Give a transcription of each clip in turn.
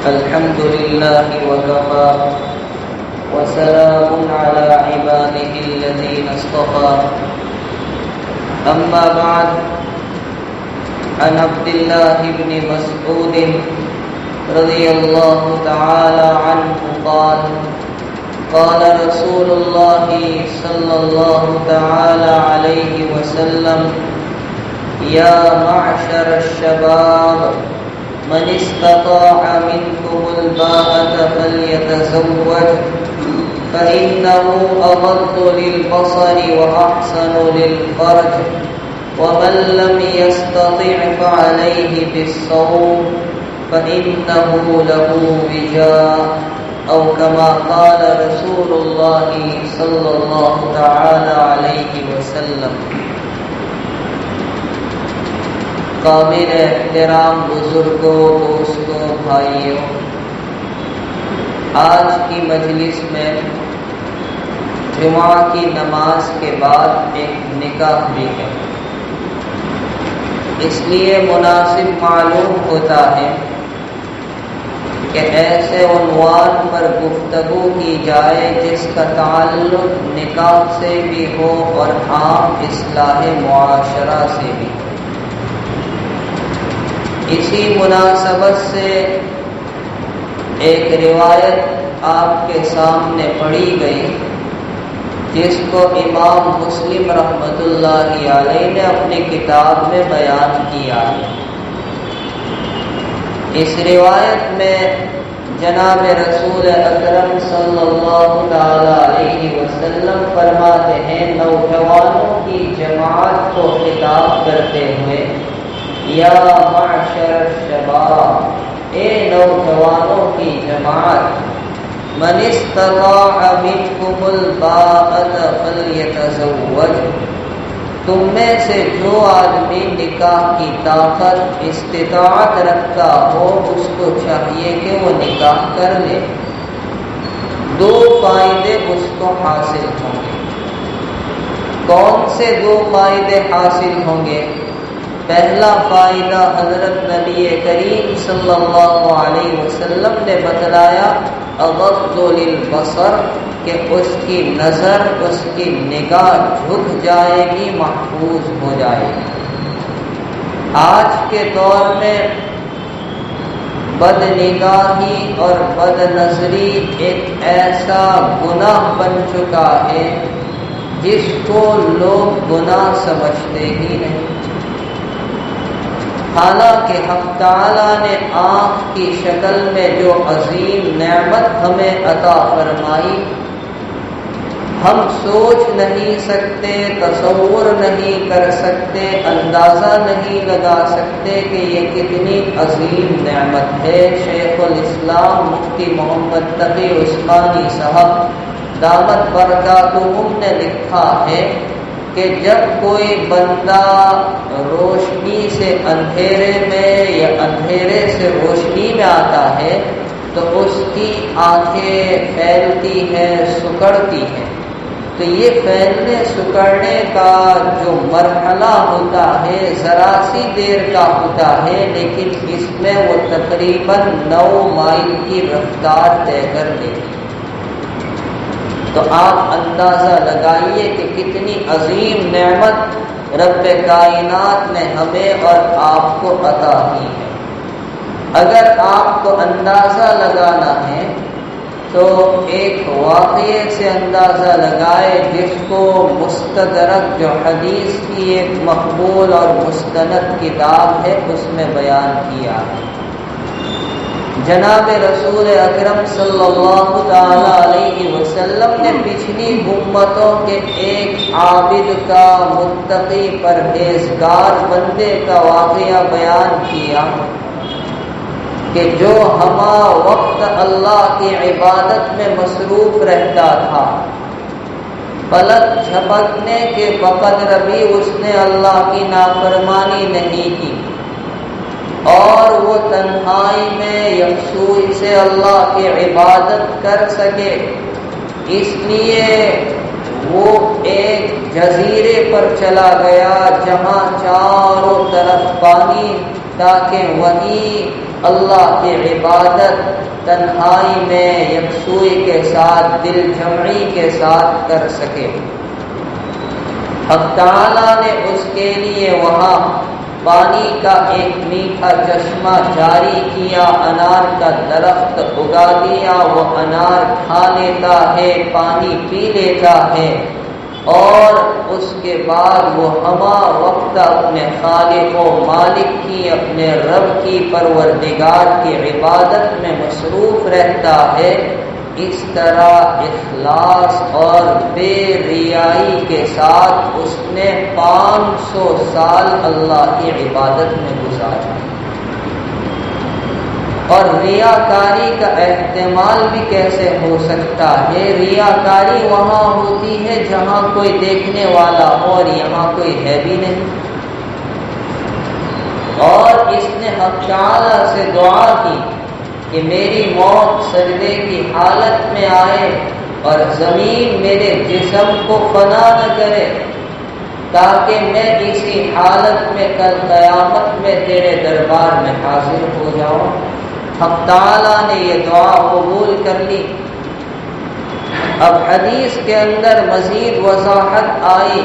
الحمد لله وكفى وسلام على عباده الذين اصطفى أما بعد عن عبد الله بن مسعود رضي الله تعالى عنه قال قال رسول الله صلى الله تعالى عليه وسلم يا معشر الشباب من استطاع منكم الباءة فليتزوج فإنه أغض للبصر وأحسن للفرج ومن لم يستطع فعليه بالصوم فإنه له وجاء أو كما قال رسول الله صلى الله تعالى عليه وسلم۔ قابل احترام بزرگوں، دوستوں، بھائیوں، آج کی مجلس میں جمعہ کی نماز کے بعد ایک نکاح بھی ہے، اس لیے مناسب معلوم ہوتا ہے کہ ایسے عنوان پر گفتگو کی جائے جس کا تعلق نکاح سے بھی ہو اور عام اصلاح معاشرہ سے بھی ہو۔ اسی مناسبت سے ایک روایت آپ کے سامنے پڑھی گئی جس کو امام مسلم رحمۃ اللہ علیہ نے اپنی کتاب میں بیان کیا ہے۔ اس روایت میں جناب رسول اکرم صلی اللہ تعالی علیہ وسلم فرماتے ہیں، نوجوانوں کی جماعت کو خطاب کرتے ہوئے، یا معشر الشباب، اے نوجوانوں کی جماعت، من استطاع منکم الباءۃ فلیتزوج، تم میں سے جو آدمی نکاح کی طاقت استطاعت رکھتا ہو اس کو چاہیے کہ وہ نکاح کر لے۔ دو فائدے اس کو حاصل ہوں گے۔ کون سے دو فائدے حاصل ہوں گے؟ پہلا فائدہ حضرت نبی کریم صلی اللہ علیہ وسلم نے بتلایا، اغض للبصر، کہ اس کی نظر، اس کی نگاہ جھک جائے گی، محفوظ ہو جائے گی۔ آج کے دور میں بد نگاہی اور بد نظری ایک ایسا گناہ بن چکا ہے جس کو لوگ گناہ سمجھتے ہی نہیں۔ حالانکہ حق تعالیٰ نے آنکھ کی شکل میں جو عظیم نعمت ہمیں عطا فرمائی، ہم سوچ نہیں سکتے، تصور نہیں کر سکتے، اندازہ نہیں لگا سکتے کہ یہ کتنی عظیم نعمت ہے۔ شیخ الاسلام مفتی محمد تقی عثمانی صاحب دامت برکاتہم نے لکھا ہے کہ جب کوئی بندہ روشنی سے اندھیرے میں یا اندھیرے سے روشنی میں آتا ہے تو اس کی آنکھیں پھیلتی ہیں، سکڑتی ہیں۔ تو یہ پھیلنے سکڑنے کا جو مرحلہ ہوتا ہے ذرا سی دیر کا ہوتا ہے، لیکن اس میں وہ تقریباً 9 مائل کی رفتار طے کر لیتی ہے۔ تو آپ اندازہ لگائیے کہ کتنی عظیم نعمت رب کائنات نے ہمیں اور آپ کو عطا کی ہے۔ اگر آپ کو اندازہ لگانا ہے تو ایک واقعے سے اندازہ لگائے جس کو مستدرک، جو حدیث کی ایک مقبول اور مستند کتاب ہے، اس میں بیان کیا ہے۔ جناب رسول اکرم صلی اللہ تعالی علیہ وسلم نے پچھلی امتوں کے ایک عابد کا، متقی پرہیزگار بندے کا واقعہ بیان کیا کہ جو ہمہ وقت اللہ کی عبادت میں مصروف رہتا تھا، پلک جھپکنے کے بقدر بھی اس نے اللہ کی نافرمانی نہیں کی، اور وہ تنہائی میں یکسوئی سے اللہ کی عبادت کر سکے، اس لیے وہ ایک جزیرے پر چلا گیا جہاں چاروں طرف پانی، تاکہ وہیں اللہ کی عبادت تنہائی میں یکسوئی کے ساتھ دل جمعی کے ساتھ کر سکے۔ حق تعالیٰ نے اس کے لیے وہاں پانی کا ایک میٹھا چشمہ جاری کیا، انار کا درخت اگا دیا، وہ انار کھا لیتا ہے، پانی پی لیتا ہے، اور اس کے بعد وہ ہمہ وقت اپنے خالق و مالک کی، اپنے رب کی، پروردگار کی عبادت میں مصروف رہتا ہے۔ اس طرح اخلاص اور بے ریائی کے ساتھ اس نے 500 سال اللہ کی عبادت میں گزارا۔ اور ریاکاری کا احتمال بھی کیسے ہو سکتا ہے؟ ریاکاری وہاں ہوتی ہے جہاں کوئی دیکھنے والا ہو، اور یہاں کوئی ہے بھی نہیں۔ اور اس نے حق تعالی سے دعا کی کہ میری موت سجدے کی حالت میں آئے اور زمین میرے جسم کو فنا نہ کرے، تاکہ میں اسی حالت میں کل قیامت میں تیرے دربار میں حاضر ہو جاؤں۔ حق تعالیٰ نے یہ دعا قبول کر لی۔ اب حدیث کے اندر مزید وضاحت آئی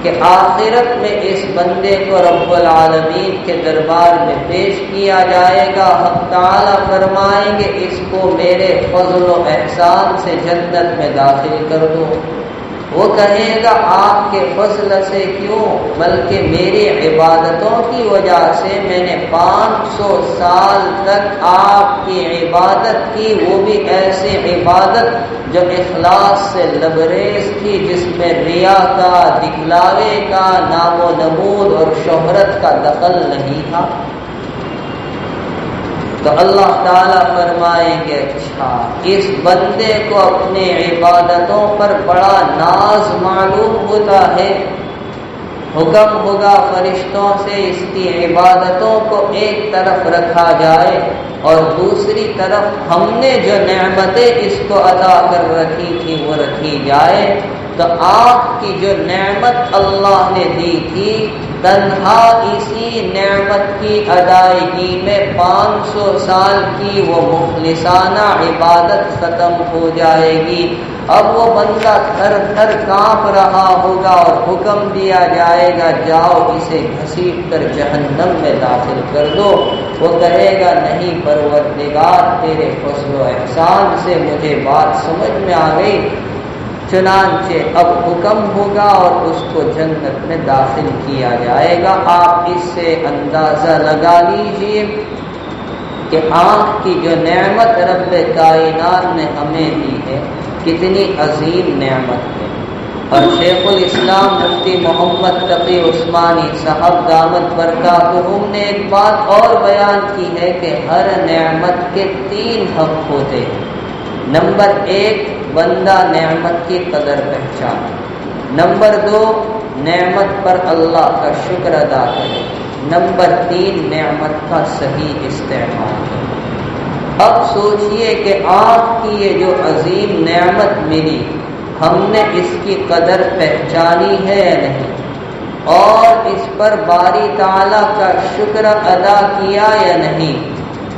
کہ آخرت میں اس بندے کو رب العالمین کے دربار میں پیش کیا جائے گا۔ حق تعالیٰ فرمائیں گے اس کو میرے فضل و احسان سے جنت میں داخل کر دو۔ وہ کہے گا آپ کے فضل سے کیوں، بلکہ میری عبادتوں کی وجہ سے میں نے 500 سال تک آپ کی عبادت کی، وہ بھی ایسی عبادت جو اخلاص سے لبریز تھی، جس میں ریا کا، دکھلاوے کا، نام و نمود اور شہرت کا دخل نہیں تھا۔ تو اللہ تعالیٰ فرمائیں گے اچھا، اس بندے کو اپنے عبادتوں پر بڑا ناز معلوم ہوتا ہے، حکم ہوگا فرشتوں سے اس کی عبادتوں کو ایک طرف رکھا جائے، اور دوسری طرف ہم نے جو نعمتیں اس کو عطا کر رکھی تھی وہ رکھی جائے۔ تو آپ کی جو نعمت اللہ نے دی تھی، تنہا اسی نعمت کی ادائیگی میں 500 سال کی وہ مخلصانہ عبادت ختم ہو جائے گی۔ اب وہ بندہ تھر تھر کانپ رہا ہوگا اور حکم دیا جائے گا جاؤ اسے گھسیٹ کر جہنم میں داخل کر دو۔ وہ کہے گا نہیں پروردگار، تیرے فضل و احسان سے مجھے بات سمجھ میں آ گئی۔ چنانچہ اب حکم ہوگا اور اس کو جنت میں داخل کیا جائے گا۔ آپ اس سے اندازہ لگا لیجئے کہ آنکھ کی جو نعمت رب کائنات نے ہمیں دی ہے کتنی عظیم نعمت ہے۔ اور شیخ الاسلام مفتی محمد تقی عثمانی صاحب دامت برکاتہم نے ایک بات اور بیان کی ہے کہ ہر نعمت کے 3 حق ہوتے ہیں۔ نمبر 1، بندہ نعمت کی قدر پہچان۔ نمبر 2، نعمت پر اللہ کا شکر ادا کرے۔ نمبر 3، نعمت کا صحیح استعمال۔ اب سوچئے کہ آپ کی یہ جو عظیم نعمت ملی، ہم نے اس کی قدر پہچانی ہے یا نہیں، اور اس پر باری تعالیٰ کا شکر ادا کیا یا نہیں،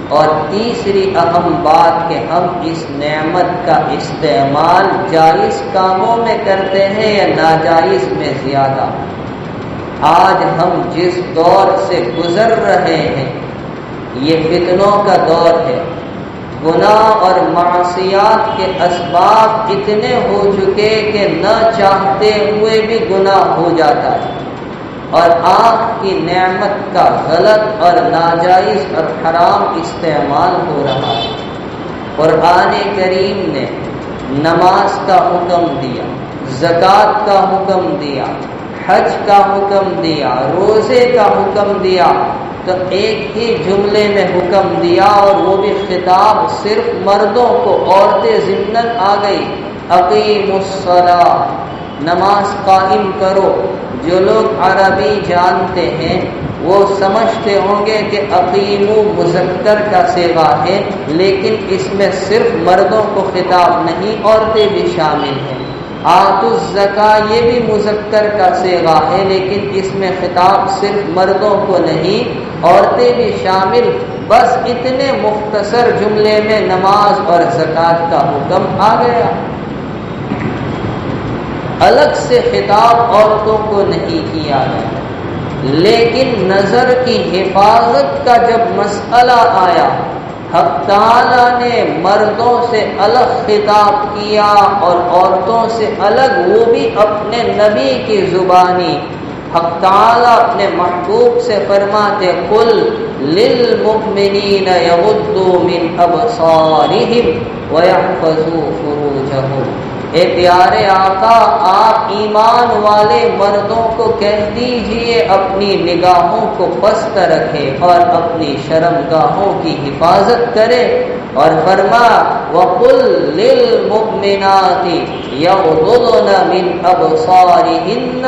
اور تیسری اہم بات کہ ہم اس نعمت کا استعمال جائز کاموں میں کرتے ہیں یا ناجائز میں زیادہ۔ آج ہم جس دور سے گزر رہے ہیں یہ فتنوں کا دور ہے۔ گناہ اور معصیات کے اسباب اتنے ہو چکے کہ نہ چاہتے ہوئے بھی گناہ ہو جاتا ہے، اور آنکھ کی نعمت کا غلط اور ناجائز اور حرام استعمال ہو رہا ہے۔ قرآن کریم نے نماز کا حکم دیا، زکوٰۃ کا حکم دیا، حج کا حکم دیا، روزے کا حکم دیا، تو ایک ہی جملے میں حکم دیا، اور وہ بھی خطاب صرف مردوں کو، عورتیں ضمناً آ گئی۔ اقیموا الصلاۃ، نماز قائم کرو۔ جو لوگ عربی جانتے ہیں وہ سمجھتے ہوں گے کہ اقیمو مذکر کا صیغہ ہے، لیکن اس میں صرف مردوں کو خطاب نہیں، عورتیں بھی شامل ہیں۔ آتوا الزکاۃ یہ بھی مذکر کا صیغہ ہے، لیکن اس میں خطاب صرف مردوں کو نہیں، عورتیں بھی شامل، بس اتنے مختصر جملے میں نماز اور زکوٰۃ کا حکم آ گیا۔ الگ سے خطاب عورتوں کو نہیں کیا گیا، لیکن نظر کی حفاظت کا جب مسئلہ آیا، حق تعالیٰ نے مردوں سے الگ خطاب کیا اور عورتوں سے الگ، وہ بھی اپنے نبی کی زبانی۔ حق تعالیٰ اپنے محبوب سے فرماتے قل للمؤمنین یغضوا من ابصارہم ویحفظوا فروجہم، اے پیارے آقا آپ ایمان والے مردوں کو کہہ دیجئے اپنی نگاہوں کو پست رکھے اور اپنی شرمگاہوں کی حفاظت کرے، اور فرما وَقُلْ لِلْمُؤْمِنَاتِ يَغْضُضْنَ مِنْ أَبْصَارِهِنَّ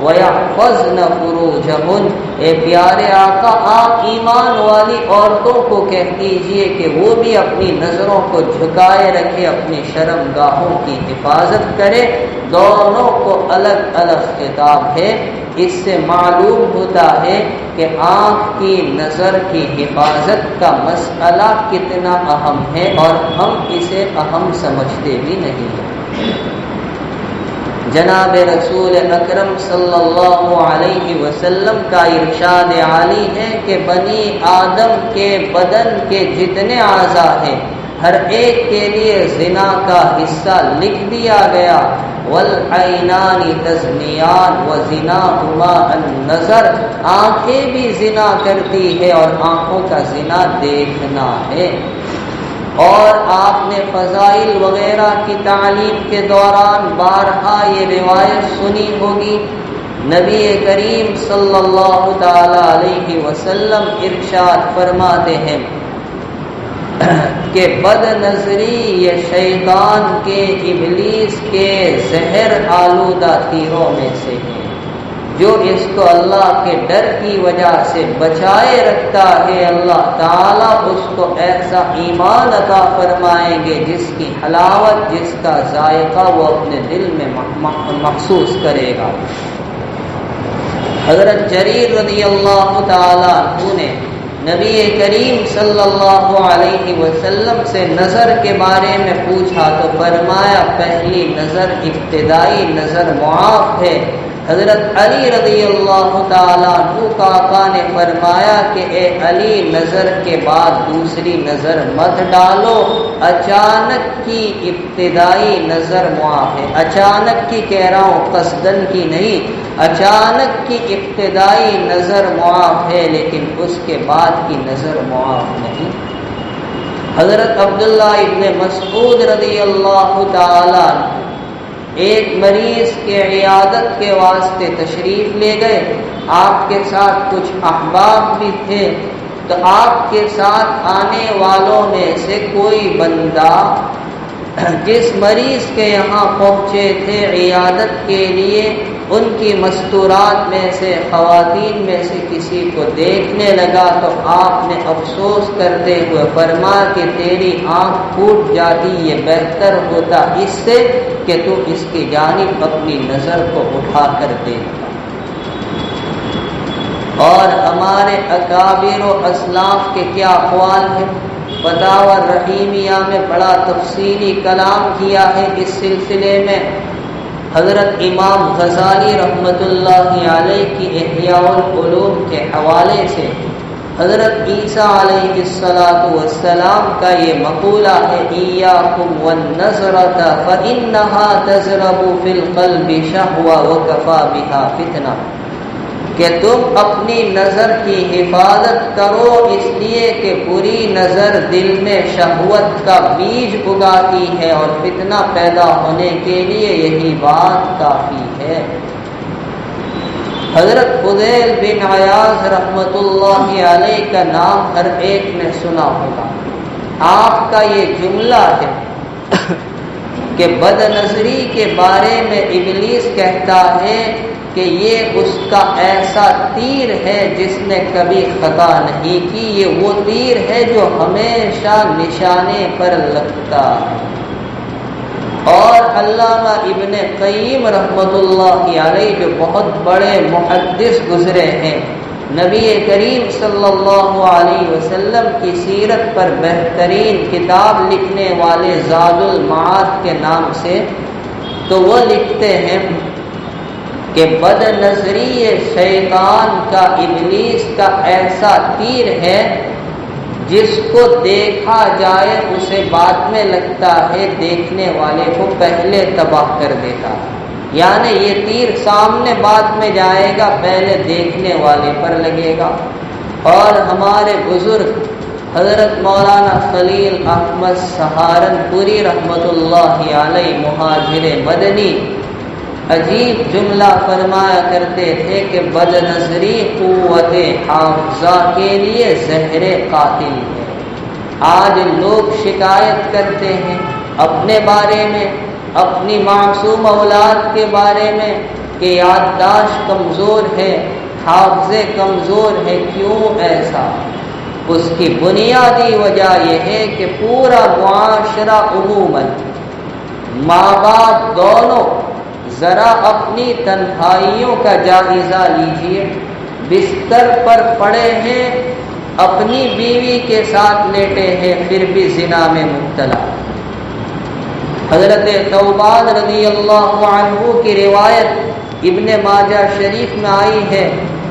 وَيَحْفَظْنَ فُرُوجَهُنَّ، اے پیارے آقا آپ ایمان والی عورتوں کو کہہ دیجئے کہ وہ بھی اپنی نظروں کو جھکائے رکھے، اپنی شرمگاہوں کی حفاظت کرے۔ دونوں کو الگ الگ خطاب ہے۔ اس سے معلوم ہوتا ہے کہ آنکھ کی نظر کی حفاظت کا مسئلہ کتنا اہم ہے، اور ہم اسے اہم سمجھتے بھی نہیں ہیں۔ جناب رسول اکرم صلی اللہ علیہ وسلم کا ارشاد عالی ہے کہ بنی آدم کے بدن کے جتنے اعضاء ہیں ہر ایک کے لیے زنا کا حصہ لکھ دیا گیا۔ والعینان تزنیان وزناہما النظر، آنکھیں بھی زنا کرتی ہے اور آنکھوں کا زنا دیکھنا ہے۔ اور آپ نے فضائل وغیرہ کی تعلیم کے دوران بارہا یہ روایت سنی ہوگی، نبی کریم صلی اللہ تعالی علیہ وسلم ارشاد فرماتے ہیں کہ بد نظری یہ شیطان کے، ابلیس کے زہر آلودہ تیروں میں سے ہے، جو اس کو اللہ کے ڈر کی وجہ سے بچائے رکھتا ہے، اللہ تعالیٰ اس کو ایسا ایمان عطا فرمائیں گے جس کی حلاوت، جس کا ذائقہ وہ اپنے دل میں محسوس کرے گا۔ حضرت جریر رضی اللہ تعالیٰ عنہ نے نبی کریم صلی اللہ علیہ وسلم سے نظر کے بارے میں پوچھا تو فرمایا پہلی نظر ابتدائی نظر معاف ہے۔ حضرت علی رضی اللہ تعالیٰ عنہ کا آقا نے فرمایا کہ اے علی نظر کے بعد دوسری نظر مت ڈالو، اچانک کی ابتدائی نظر معاف ہے۔ اچانک کی کہہ رہا ہوں، قصدن کی نہیں، اچانک کی ابتدائی نظر معاف ہے، لیکن اس کے بعد کی نظر معاف نہیں۔ حضرت عبداللہ ابن مسعود رضی اللہ تعالیٰ ایک مریض کے عیادت کے واسطے تشریف لے گئے، آپ کے ساتھ کچھ احباب بھی تھے، تو آپ کے ساتھ آنے والوں میں سے کوئی بندہ جس مریض کے یہاں پہنچے تھے عیادت کے لیے، ان کی مستورات میں سے، خواتین میں سے کسی کو دیکھنے لگا تو آپ نے افسوس کرتے ہوئے فرمایا کہ تیری آنکھ پھوٹ جاتی، یہ بہتر ہوتا اس سے کہ تو اس کی جانب اپنی نظر کو اٹھا کر دیکھتا۔ اور ہمارے اکابر و اسلاف کے کیا اقوال ہیں، فتاوی رحیمیہ میں بڑا تفصیلی کلام کیا ہے اس سلسلے میں۔ حضرت امام غزالی رحمۃ اللہ علیہ کی احیاء العلوم کے حوالے سے حضرت عیسیٰ علیہ السلام کا یہ مقولہ ہے ایاکم والنظرۃ فانھا تضرب فی القلب شہوہ وکفی بہا فتنہ، کہ تم اپنی نظر کی حفاظت کرو اس لیے کہ بری نظر دل میں شہوت کا بیج اگاتی ہے اور فتنہ پیدا ہونے کے لیے یہی بات کافی ہے۔ حضرت فضیل بن عیاض رحمۃ اللہ علیہ کا نام ہر ایک نے سنا ہوگا۔ آپ کا یہ جملہ ہے کہ بد نظری کے بارے میں ابلیس کہتا ہے کہ یہ اس کا ایسا تیر ہے جس نے کبھی خطا نہیں کی، یہ وہ تیر ہے جو ہمیشہ نشانے پر لگتا ہے۔ اور علامہ ابن قیم رحمۃ اللہ علیہ جو بہت بڑے محدث گزرے ہیں، نبی کریم صلی اللہ علیہ وسلم کی سیرت پر بہترین کتاب لکھنے والے زاد المعاد کے نام سے، تو وہ لکھتے ہیں کہ بد نظری یہ شیطان کا، ابلیس کا ایسا تیر ہے جس کو دیکھا جائے اسے بعد میں لگتا ہے دیکھنے والے کو پہلے تباہ کر دیتا ہے۔ یعنی یہ تیر سامنے بعد میں جائے گا، پہلے دیکھنے والے پر لگے گا۔ اور ہمارے بزرگ حضرت مولانا خلیل احمد سہارنپوری رحمۃ اللہ علیہ مہاجر مدنی عجیب جملہ فرمایا کرتے تھے کہ بد نظری قوت حافظہ کے لیے زہر قاتل ہے۔ آج لوگ شکایت کرتے ہیں اپنے بارے میں، اپنی معصوم اولاد کے بارے میں کہ یادداشت کمزور ہے، حافظے کمزور ہے۔ کیوں ایسا؟ اس کی بنیادی وجہ یہ ہے کہ پورا معاشرہ عموماً، ماں باپ دونوں، ذرا اپنی تنہائیوں کا جائزہ لیجئے۔ بستر پر پڑے ہیں، اپنی بیوی کے ساتھ لیٹے ہیں، پھر بھی زنا میں مبتلا۔ حضرت ثوبان رضی اللہ عنہ کی روایت ابن ماجہ شریف میں آئی ہے،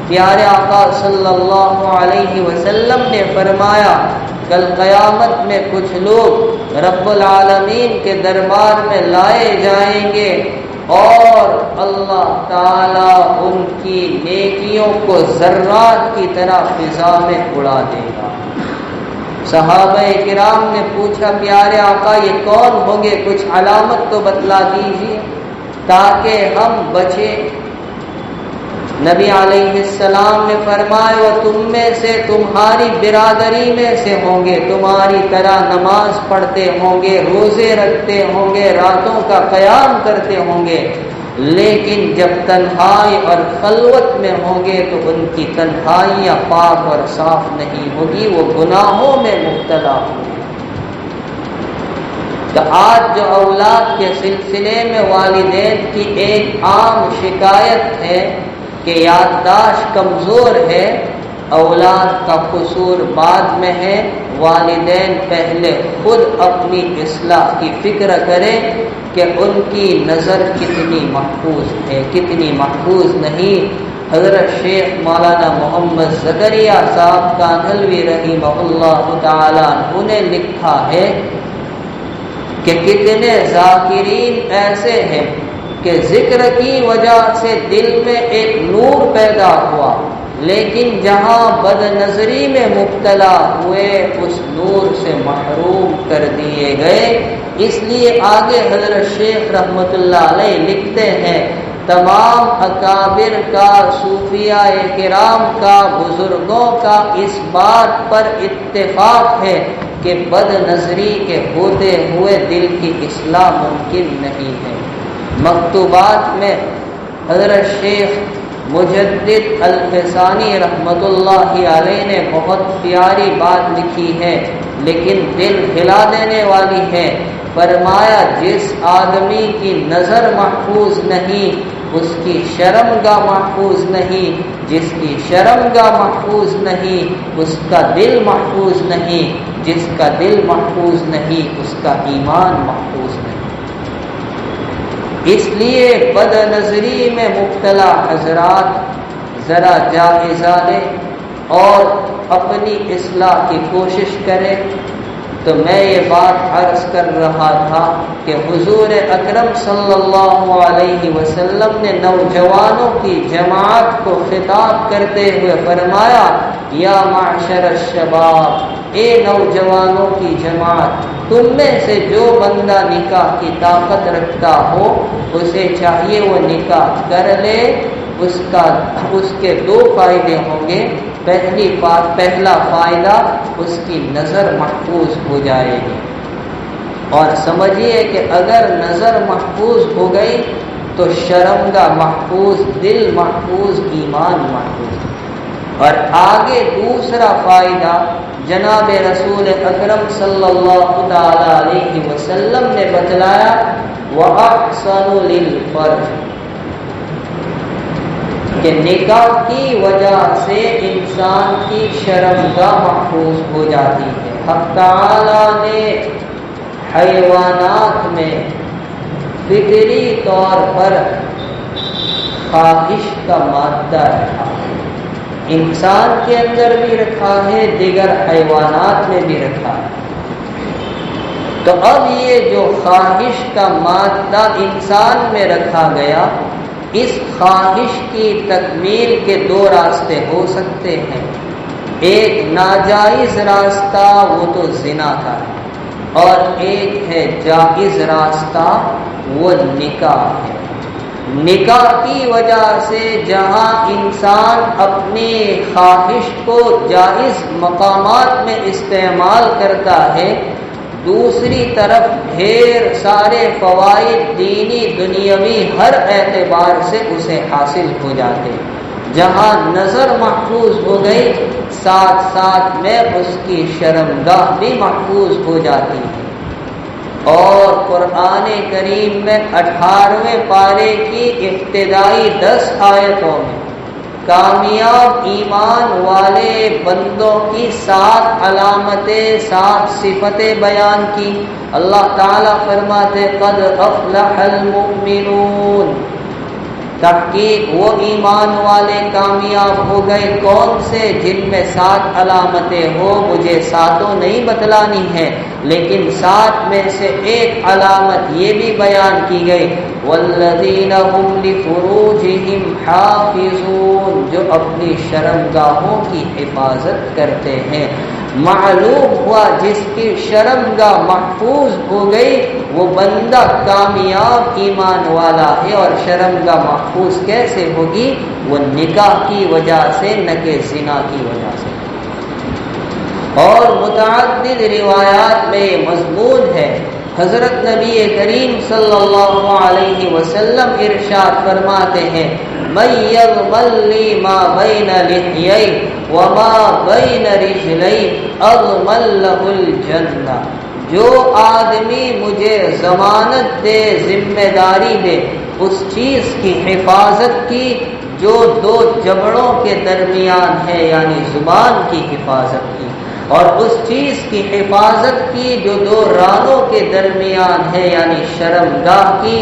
پیارے آقا صلی اللہ علیہ وسلم نے فرمایا کل قیامت میں کچھ لوگ رب العالمین کے دربار میں لائے جائیں گے اور اللہ تعالیٰ ان کی نیکیوں کو ذرات کی طرح فضا میں اڑا دے گا۔ صحابہ کرام نے پوچھا پیارے آقا یہ کون ہوں گے؟ کچھ علامت تو بتلا دیجیے تاکہ ہم بچیں۔ نبی علیہ السلام نے فرمایا وہ تم میں سے، تمہاری برادری میں سے ہوں گے، تمہاری طرح نماز پڑھتے ہوں گے، روزے رکھتے ہوں گے، راتوں کا قیام کرتے ہوں گے، لیکن جب تنہائی اور خلوت میں ہوں گے تو ان کی تنہائیاں پاک اور صاف نہیں ہوگی، وہ گناہوں میں مبتلا ہوں گے۔ تو آج جو اولاد کے سلسلے میں والدین کی ایک عام شکایت ہے کہ یادداشت کمزور ہے، اولاد کا قصور بعد میں ہے۔ والدین پہلے خود اپنی اصلاح کی فکر کریں کہ ان کی نظر کتنی محفوظ ہے، کتنی محفوظ نہیں۔ حضرت شیخ مولانا محمد زکریا صاحب کانہلوی رحمہ اللہ تعالیٰ انہیں لکھا ہے کہ کتنے ذاکرین ایسے ہیں کہ ذکر کی وجہ سے دل میں ایک نور پیدا ہوا، لیکن جہاں بد نظری میں مبتلا ہوئے اس نور سے محروم کر دیے گئے۔ اس لیے آگے حضرت شیخ رحمت اللہ علیہ لکھتے ہیں تمام اکابر کا، صوفیاء کرام کا، بزرگوں کا اس بات پر اتفاق ہے کہ بد نظری کے ہوتے ہوئے دل کی اصلاح ممکن نہیں ہے۔ مکتوبات میں حضرت شیخ مجدد الفسانی رحمت اللہ علیہ نے بہت پیاری بات لکھی ہے لیکن دل ہلا دینے والی ہے۔ فرمایا جس آدمی کی نظر محفوظ نہیں اس کی شرمگاہ محفوظ نہیں، جس کی شرمگاہ محفوظ نہیں اس کا دل محفوظ نہیں، جس کا دل محفوظ نہیں اس کا ایمان محفوظ نہیں۔ اس لیے بد نظری میں مبتلا حضرات ذرا جائزہ لیں اور اپنی اصلاح کی کوشش کریں۔ تو میں یہ بات عرض کر رہا تھا کہ حضور اکرم صلی اللہ علیہ وسلم نے نوجوانوں کی جماعت کو خطاب کرتے ہوئے فرمایا یا معشر الشباب، اے نوجوانوں کی جماعت، تم میں سے جو بندہ نکاح کی طاقت رکھتا ہو اسے چاہیے وہ نکاح کر لے۔ اس کے دو فائدے ہوں گے۔ پہلا فائدہ اس کی نظر محفوظ ہو جائے گی، اور سمجھیے کہ اگر نظر محفوظ ہو گئی تو شرمگاہ محفوظ، دل محفوظ، ایمان محفوظ۔ اور آگے دوسرا فائدہ جناب رسول اکرم صلی اللہ تعالی علیہ وسلم نے بتلایا وَأَحْسَنُ لِلْفَرْجِ، کہ نکاح کی وجہ سے انسان کی شرمگاہ محفوظ ہو جاتی ہے۔ حق تعالی نے حیوانات میں فطری طور پر خواہش کا مادہ رکھا ہے، انسان کے اندر بھی رکھا ہے، دیگر حیوانات میں بھی رکھا ہے۔ تو اب یہ جو خواہش کا مادہ انسان میں رکھا گیا، اس خواہش کی تکمیل کے دو راستے ہو سکتے ہیں۔ ایک ناجائز راستہ وہ تو زنا کا ہے، اور ایک ہے جائز راستہ وہ نکاح ہے۔ نکاح کی وجہ سے جہاں انسان اپنی خواہش کو جائز مقامات میں استعمال کرتا ہے، دوسری طرف ڈھیر سارے فوائد دینی دنیاوی ہر اعتبار سے اسے حاصل ہو جاتے۔ جہاں نظر محفوظ ہو گئی، ساتھ ساتھ میں اس کی شرمگاہ بھی محفوظ ہو جاتی ہے۔ اور قرآن کریم میں 18ویں پارے کی ابتدائی 10 آیتوں میں کامیاب ایمان والے بندوں کی 7 علامتیں، 7 صفتیں بیان کی۔ اللہ تعالیٰ فرماتے قد افلح المؤمنون، تحقیق وہ ایمان والے کامیاب ہو گئے۔ کون سے؟ جن میں 7 علامتیں ہو، مجھے 7 نہیں بتلانی ہے، لیکن 7 میں سے ایک علامت یہ بھی بیان کی گئی، والذین هم لفروجہم حافظون، جو اپنی شرمگاہوں کی حفاظت کرتے ہیں۔ معلوم ہوا جس کی شرمگاہ محفوظ ہو گئی وہ بندہ کامیاب ایمان والا ہے۔ اور شرمگاہ محفوظ کیسے ہوگی؟ وہ نکاح کی وجہ سے، نہ کہ زنا کی وجہ سے۔ اور متعدد روایات میں یہ مضمون ہے۔ حضرت نبی کریم صلی اللہ علیہ وسلم ارشاد فرماتے ہیں من یضمن لی ما بین لحیی وما بین رجلی اضمن له الجنہ، جو آدمی مجھے ضمانت دے، ذمہ داری دے اس چیز کی حفاظت کی جو 2 جبڑوں کے درمیان ہے، یعنی زبان کی حفاظت کی، اور اس چیز کی حفاظت کی جو 2 رانوں کے درمیان ہے، یعنی شرمگاہ کی،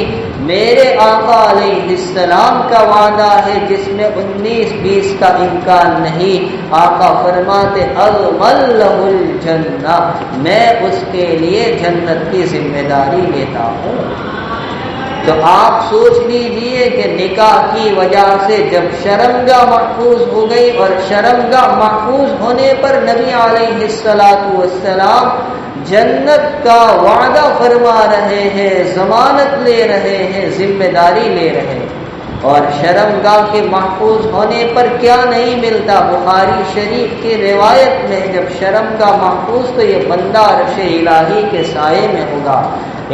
میرے آقا علیہ السلام کا وعدہ ہے جس میں 19-20 کا امکان نہیں۔ آقا فرماتے اضمن له الجنہ، میں اس کے لیے جنت کی ذمہ داری لیتا ہوں۔ تو آپ سوچ لیجئے کہ نکاح کی وجہ سے جب شرمگاہ محفوظ ہو گئی، اور شرمگاہ محفوظ ہونے پر نبی علیہ السلام جنت کا وعدہ فرما رہے ہیں، ضمانت لے رہے ہیں، ذمہ داری لے رہے ہیں۔ اور شرمگاہ کے محفوظ ہونے پر کیا نہیں ملتا؟ بخاری شریف کی روایت میں جب شرمگاہ محفوظ تو یہ بندہ عرش الہی کے سائے میں ہوگا۔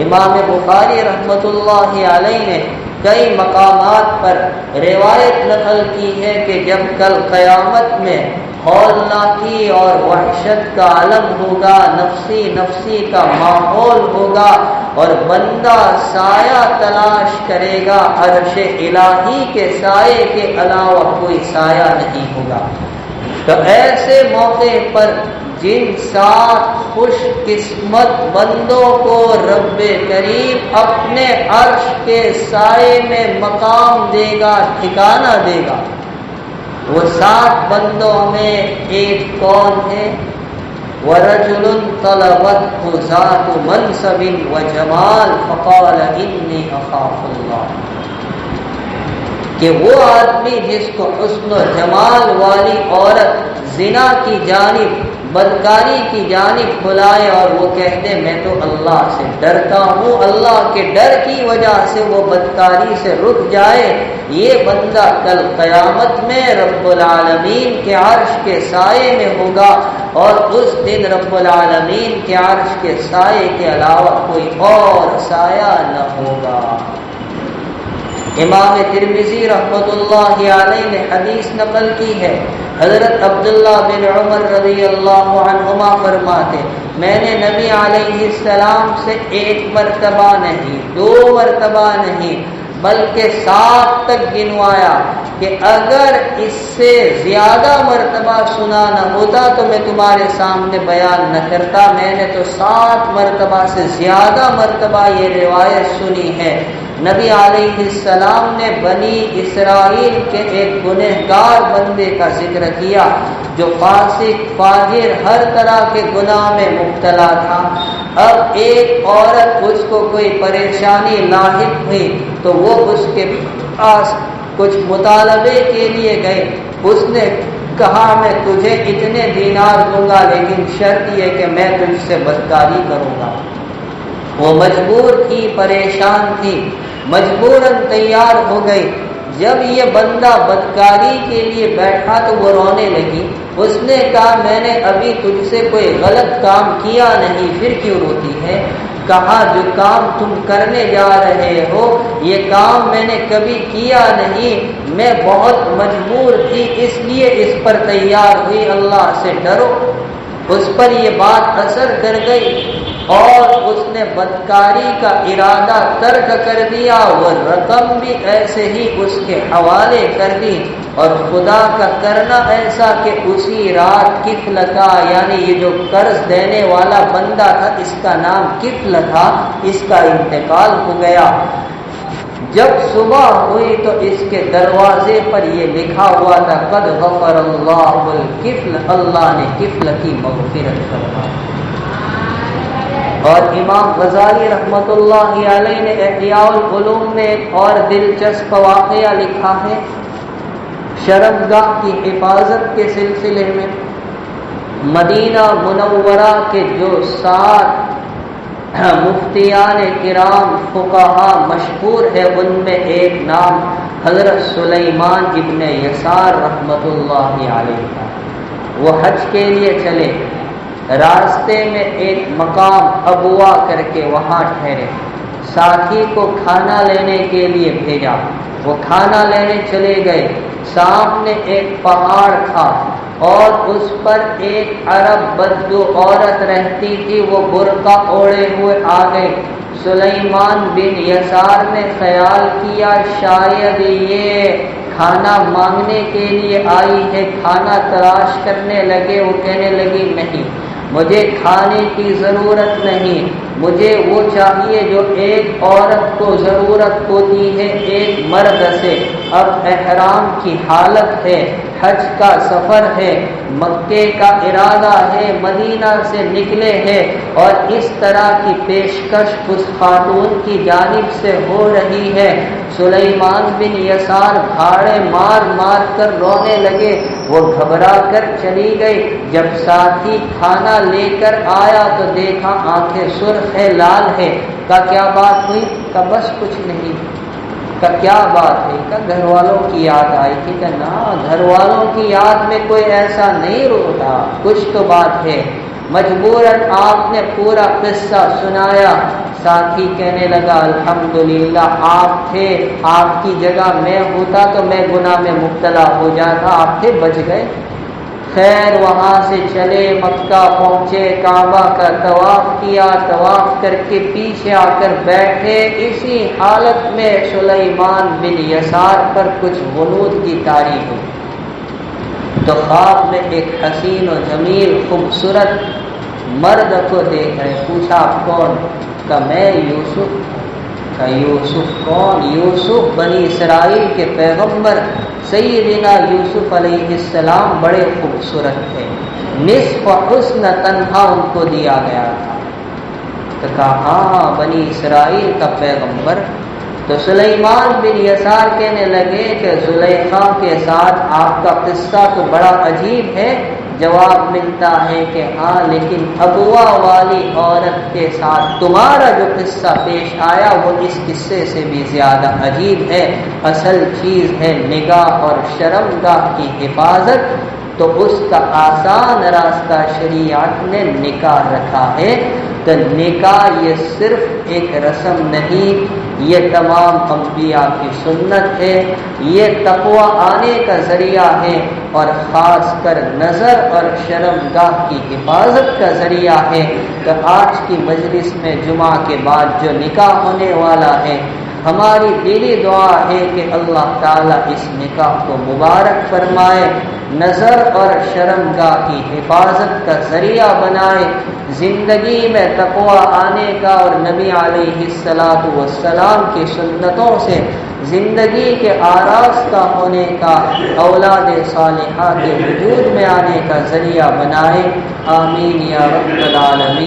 امام بخاری رحمۃ اللہ علیہ نے کئی مقامات پر روایت نقل کی ہے کہ جب کل قیامت میں ہولناکی اور وحشت کا عالم ہوگا، نفسی نفسی کا ماحول ہوگا، اور بندہ سایہ تلاش کرے گا، عرش الہی کے سائے کے علاوہ کوئی سایہ نہیں ہوگا۔ تو ایسے موقع پر جن 7 خوش قسمت بندوں کو رب کریم اپنے عرش کے سائے میں مقام دے گا، ٹھکانہ دے گا، وہ 7 بندوں میں ایک کون ہے؟ وَرَجُلٌ طَلَبَتْهُ ذَاتُ مَنْصَبٍ وَجَمَالٍ فَقَالَ إِنِّي أَخَافُ اللَّهَ، کہ وہ آدمی جس کو حسن و جمال والی عورت زنا کی جانب، بدکاری کی جانب بلائے اور وہ کہتے میں تو اللہ سے ڈرتا ہوں، اللہ کے ڈر کی وجہ سے وہ بدکاری سے رک جائے، یہ بندہ کل قیامت میں رب العالمین کے عرش کے سائے میں ہوگا، اور اس دن رب العالمین کے عرش کے سائے کے علاوہ کوئی اور سایہ نہ ہوگا۔ امام ترمذی رحمۃ اللہ علیہ نے حدیث نقل کی ہے، حضرت عبداللہ بن عمر رضی اللہ عنہما فرماتے میں نے نبی علیہ السلام سے 1 مرتبہ نہیں، 2 مرتبہ نہیں، بلکہ 7 تک گنوایا کہ اگر اس سے زیادہ مرتبہ سنا نہ ہوتا تو میں تمہارے سامنے بیان نہ کرتا. میں نے تو 7 مرتبہ سے زیادہ مرتبہ یہ روایت سنی ہے. نبی علیہ السلام نے بنی اسرائیل کے ایک گنہگار بندے کا ذکر کیا جو فاسق فاجر ہر طرح کے گناہ میں مبتلا تھا. اب ایک عورت اس کو کوئی پریشانی لاحق ہوئی تو وہ اس کے پاس کچھ مطالبے کے لیے گئے. اس نے کہا میں تجھے اتنے دینار دوں گا لیکن شرط یہ کہ میں تجھ سے بدکاری کروں گا. وہ مجبور تھی، پریشان تھی، مجبوراً تیار ہو گئی. جب یہ بندہ بدکاری کے لیے بیٹھا تو وہ رونے لگی. اس نے کہا میں نے ابھی تجھ سے کوئی غلط کام کیا نہیں، پھر کیوں روتی ہے؟ کہا جو کام تم کرنے جا رہے ہو یہ کام میں نے کبھی کیا نہیں، میں بہت مجبور تھی اس لیے اس پر تیار ہوئی. اللہ سے ڈرو. اس پر یہ بات اثر کر گئی اور اس نے بدکاری کا ارادہ ترک کر دیا. وہ رقم بھی ایسے ہی اس کے حوالے کر دی اور خدا کا کرنا ایسا کہ اسی رات کفل کا، یعنی یہ جو قرض دینے والا بندہ تھا اس کا نام کفل تھا، اس کا انتقال ہو گیا. جب صبح ہوئی تو اس کے دروازے پر یہ لکھا ہوا تھا قد غفر اللہ الکفل، اللہ نے کفل کی مغفرت فرمائی. اور امام غزالی رحمۃ اللہ علیہ نے احیاء العلوم میں ایک اور دلچسپ واقعہ لکھا ہے شرمگاہ کی حفاظت کے سلسلے میں. مدینہ منورہ کے جو 7 مفتیان کرام فقہا مشہور ہے ان میں ایک نام حضرت سلیمان ابن یسار رحمۃ اللہ علیہ کا. وہ حج کے لیے چلے، راستے میں ایک مقام ابوا کر کے وہاں ٹھہرے. ساتھی کو کھانا لینے کے لیے بھیجا، وہ کھانا لینے چلے گئے. سامنے ایک پہاڑ تھا اور اس پر ایک عرب بدو عورت رہتی تھی. وہ برقع اوڑے ہوئے آ گئے. سلیمان بن یسار نے خیال کیا شاید یہ کھانا مانگنے کے لیے آئی ہے، کھانا تلاش کرنے لگے. وہ کہنے لگی نہیں، مجھے کھانے کی ضرورت نہیں، مجھے وہ چاہیے جو ایک عورت کو ضرورت ہوتی ہے ایک مرد سے. اب احرام کی حالت ہے، حج کا سفر ہے، مکے کا ارادہ ہے، مدینہ سے نکلے ہیں اور اس طرح کی پیشکش اس خاتون کی جانب سے ہو رہی ہے. سلیمان بن یسار بھاڑے مار مار کر رونے لگے. وہ گھبرا کر چلی گئی. جب ساتھی کھانا لے کر آیا تو دیکھا آنکھیں سرخ ہے، لال ہے. کا کیا بات ہوئی؟ کا بس کچھ نہیں. کا کیا بات ہے؟ کا گھر والوں کی یاد آئی تھی. کہ نا گھر والوں کی یاد میں کوئی ایسا نہیں روتا، کچھ تو بات ہے. مجبوراً آپ نے پورا قصہ سنایا. ساتھی کہنے لگا الحمدللہ آپ تھے، آپ کی جگہ میں ہوتا تو میں گناہ میں مبتلا ہو جاتا، آپ تھے بچ گئے. خیر وہاں سے چلے، مکہ پہنچے، کعبہ کا طواف کیا، طواف کر کے پیچھے آ کر بیٹھے. اسی حالت میں سلیمان بن یسار پر کچھ غنود کی طاری ہوئی تو خواب میں ایک حسین و جمیل خوبصورت مرد کو دیکھ رہے. پوچھا آپ کون؟ کہ میں یوسف. کہ یوسف کون؟ یوسف بنی اسرائیل کے پیغمبر سیدنا یوسف علیہ السلام بڑے خوبصورت تھے، نصف حسن تنہا ان کو دیا گیا تھا. تو کہا ہاں بنی اسرائیل کا پیغمبر. تو سلیمان بن یسار کہنے لگے کہ زلیخا کے ساتھ آپ کا قصہ تو بڑا عجیب ہے. جواب ملتا ہے کہ ہاں لیکن ابوا والی عورت کے ساتھ تمہارا جو قصہ پیش آیا وہ اس قصے سے بھی زیادہ عجیب ہے. اصل چیز ہے نگاہ اور شرمگاہ کی حفاظت. تو اس کا آسان راستہ شریعت نے نکاح رکھا ہے. تو نکاح یہ صرف ایک رسم نہیں، یہ تمام انبیاء کی سنت ہے، یہ تقوی آنے کا ذریعہ ہے اور خاص کر نظر اور شرمگاہ کی حفاظت کا ذریعہ ہے. تو آج کی مجلس میں جمعہ کے بعد جو نکاح ہونے والا ہے ہماری دلی دعا ہے کہ اللہ تعالیٰ اس نکاح کو مبارک فرمائے، نظر اور شرمگاہ کی حفاظت کا ذریعہ بنائے، زندگی میں تقوی آنے کا اور نبی علیہ الصلاۃ والسلام کی سنتوں سے زندگی کے آراستہ ہونے کا، اولاد صالحہ کے وجود میں آنے کا ذریعہ بنائے۔ آمین یا رب العالمین۔